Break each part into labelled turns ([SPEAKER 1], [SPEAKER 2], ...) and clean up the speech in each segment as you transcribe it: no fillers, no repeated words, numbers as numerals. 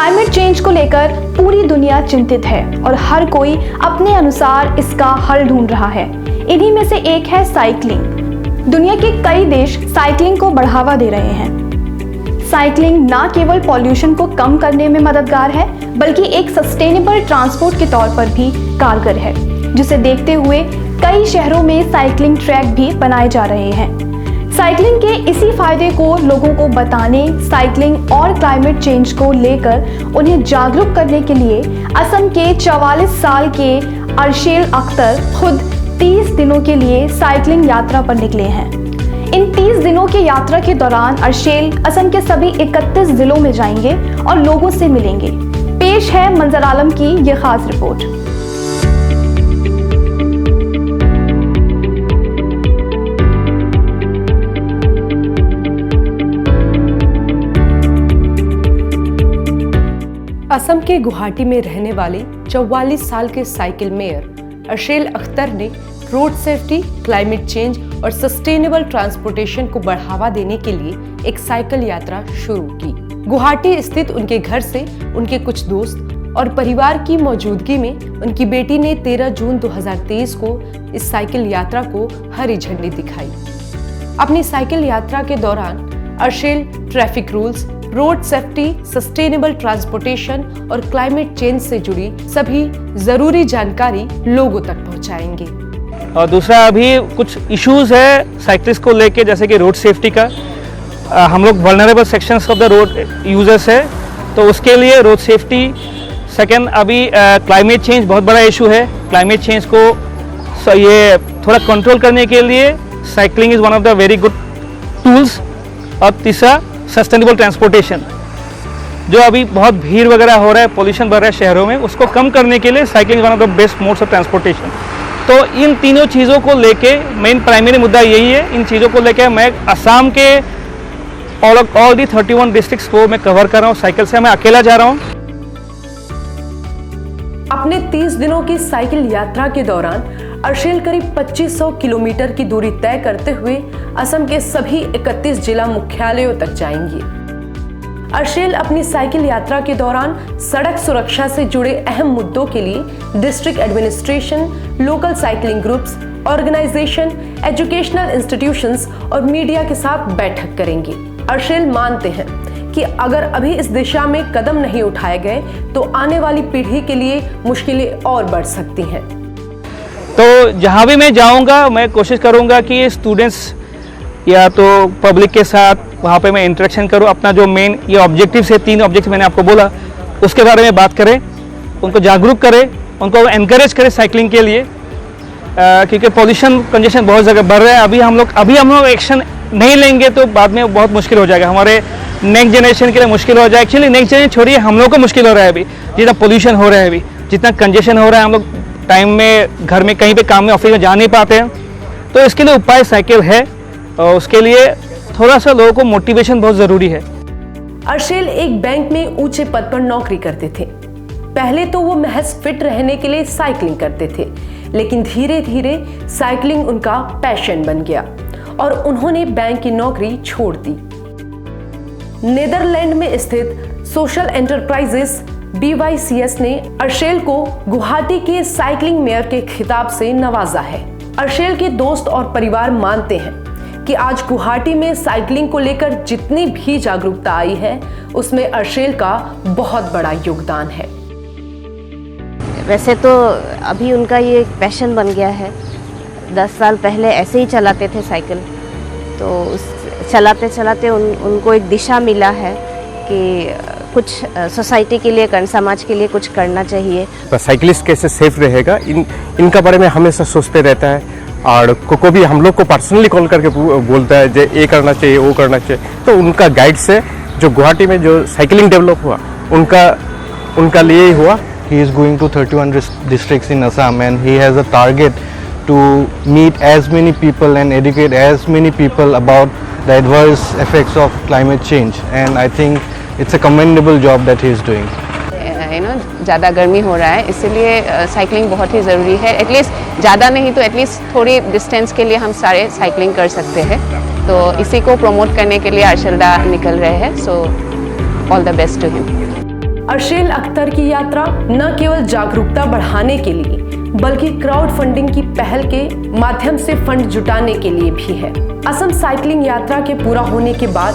[SPEAKER 1] Climate change को लेकर पूरी दुनिया चिंतित है और हर कोई अपने अनुसार इसका हल ढूंढ रहा है। इन्हीं में से एक है साइकिलिंग। दुनिया के कई देश साइकिलिंग को बढ़ावा दे रहे हैं। साइकिलिंग न केवल पॉल्यूशन को कम करने में मददगार है, बल्कि एक सस्टेनेबल ट्रांसपोर्ट के तौर पर भी कारगर है, जिसे देखते हुए कई शहरों में साइकिलिंग ट्रैक भी बनाए जा रहे हैं। साइकिलिंग के इसी फायदे को लोगों को बताने, साइकिलिंग और क्लाइमेट चेंज को लेकर उन्हें जागरूक करने के लिए असम के 44 साल के अर्शेल अख्तर खुद 30 दिनों के लिए साइकिलिंग यात्रा पर निकले हैं। इन 30 दिनों की यात्रा के दौरान अर्शेल असम के सभी 31 जिलों में जाएंगे और लोगों से मिलेंगे। पेश है मंजर आलम की ये खास रिपोर्ट।
[SPEAKER 2] असम के गुवाहाटी में रहने वाले 44 साल के साइकिल मेयर अर्शेल अख्तर ने रोड सेफ्टी, क्लाइमेट चेंज और सस्टेनेबल ट्रांसपोर्टेशन को बढ़ावा देने के लिए एक साइकिल यात्रा शुरू की। गुवाहाटी स्थित उनके घर से उनके कुछ दोस्त और परिवार की मौजूदगी में उनकी बेटी ने 13 जून 2023 को इस साइकिल यात्रा को हरी झंडी दिखाई। अपनी साइकिल यात्रा के दौरान Arshel traffic rules, road safety, sustainable transportation और क्लाइमेट चेंज से जुड़ी सभी जरूरी जानकारी लोगों तक पहुंचाएंगे।
[SPEAKER 3] और दूसरा, अभी कुछ इश्यूज है साइकिलिस्ट को लेके, जैसे कि रोड सेफ्टी का। हम लोग vulnerable sections of the road users है, तो उसके लिए रोड सेफ्टी। सेकंड, अभी क्लाइमेट चेंज बहुत बड़ा इशू है। क्लाइमेट चेंज को ये थोड़ा कंट्रोल करने के लिए cycling is one of the very good tools. और तीसरा, सस्टेनेबल ट्रांसपोर्टेशन, जो अभी बहुत भीड़ वगैरह हो रहा है, पोल्यूशन बढ़ रहा है शहरों में, उसको कम करने के लिए cycling one of the best modes of transportation. तो इन तीनों चीज़ों को लेके मेन प्राइमरी मुद्दा यही है। इन चीज़ों को लेके मैं असम के ऑल दी 31 डिस्ट्रिक्ट्स को मैं कवर कर रहा हूँ साइकिल से। मैं अकेला जा रहा हूँ।
[SPEAKER 2] अपने 30 दिनों की साइकिल यात्रा के दौरान अर्शेल करीब 2500 किलोमीटर की दूरी तय करते हुए असम के सभी 31 जिला मुख्यालयों तक जाएंगे। अर्शेल अपनी साइकिल यात्रा के दौरान सड़क सुरक्षा से जुड़े अहम मुद्दों के लिए district administration, local cycling groups, organisation, educational institutions और मीडिया के साथ बैठक करेंगे। अर्शेल मानते हैं कि अगर अभी इस दिशा में कदम नहीं उठाए गए तो आने वाली पीढ़ी के लिए मुश्किलें और बढ़ सकती हैं।
[SPEAKER 3] तो जहाँ भी मैं जाऊँगा, मैं कोशिश करूँगा कि स्टूडेंट्स या तो पब्लिक के साथ वहाँ पे मैं इंटरेक्शन करूँ। अपना जो मेन ये ऑब्जेक्टिव है, 3 ऑब्जेक्टिव मैंने आपको बोला, उसके बारे में बात करें, उनको जागरूक करें, उनको एनकरेज करें साइकिलिंग के लिए। क्योंकि पॉल्यूशन, कंजेशन बहुत जगह बढ़ रहा है। अभी हम लोग एक्शन नहीं लेंगे तो बाद में बहुत मुश्किल हो जाएगा। हमारे नेक्स्ट जनरेशन के लिए मुश्किल हो जाए। एक्चुअली नेक्स्ट जनरेशन छोड़िए, हम लोग को मुश्किल हो रहा है अभी। जितना पोल्यूशन हो रहा है अभी, जितना कंजेशन हो रहा है, हम लोग टाइम में घर में कहीं पे काम में ऑफिस में जा नहीं पाते हैं। तो इसके लिए उपाय साइकिल है, और उसके लिए थोड़ा सा लोगों को मोटिवेशन बहुत ज़रूरी है।
[SPEAKER 2] अर्शेल एक बैंक में ऊंचे पद पर नौकरी करते थे। पहले तो वो महज फिट रहने के लिए साइकिलिंग करते थे, लेकिन धीरे धीरे साइकिलिंग उनका पैशन बन गया और उन्होंने बैंक की नौकरी छोड़ दी। नीदरलैंड में स्थित सोशल एंटरप्राइजेस BYCS ने अर्शेल को गुवाहाटी के साइकिलिंग मेयर के खिताब से नवाजा है। अर्शेल के दोस्त और परिवार मानते हैं कि आज गुवाहाटी में साइकिलिंग को लेकर जितनी भी जागरूकता आई है, उसमें अर्शेल का बहुत बड़ा योगदान है।
[SPEAKER 4] वैसे तो अभी उनका ये पैशन बन गया है। 10 साल पहले ऐसे ही चलाते थे साइकिल, तो चलाते चलाते उनको एक दिशा मिला है कि कुछ सोसाइटी के लिए, समाज के लिए कुछ करना चाहिए।
[SPEAKER 5] तो साइकिलिस्ट कैसे सेफ रहेगा, इनका बारे में हमेशा सोचते रहता है। और को भी हम लोग को पर्सनली कॉल करके बोलता है जो ये करना चाहिए, वो करना चाहिए। तो उनका गाइड से जो गुवाहाटी में जो साइकिलिंग डेवलप हुआ, उनका लिए ही हुआ।
[SPEAKER 6] He is going to 31 districts in Assam and he has a target to meet as many people and educate as many people about the adverse effects of climate change, and I think it's a commendable job that he is doing.
[SPEAKER 4] ज़्यादा गर्मी हो रहा है, इसीलिए cycling बहुत ही ज़रूरी है। At least ज़्यादा नहीं तो एटलीस्ट थोड़ी डिस्टेंस के लिए हम सारे साइकिलिंग कर सकते हैं। तो इसी को प्रमोट करने के लिए अर्शेल दा निकल रहे हैं। So all the best to him.
[SPEAKER 2] Arshel Akhtar की यात्रा न केवल जागरूकता बढ़ाने के लिए बल्कि क्राउड फंडिंग की पहल के माध्यम से फंड जुटाने के लिए भी है। असम साइकिलिंग यात्रा के पूरा होने के बाद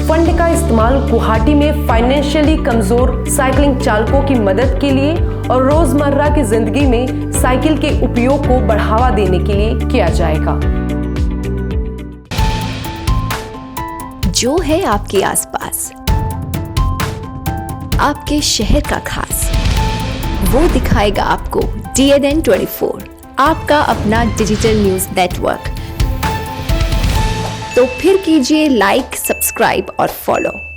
[SPEAKER 2] फंड का इस्तेमाल गुवाहाटी में फाइनेंशियली कमजोर साइकिलिंग चालकों की मदद के लिए और रोजमर्रा की जिंदगी में साइकिल के उपयोग को बढ़ावा देने के लिए किया जाएगा।
[SPEAKER 7] जो है आपके आसपास, आपके शहर का खास, वो दिखाएगा आपको DNN 24, आपका अपना डिजिटल न्यूज नेटवर्क। तो फिर कीजिए लाइक, सब्सक्राइब और फॉलो।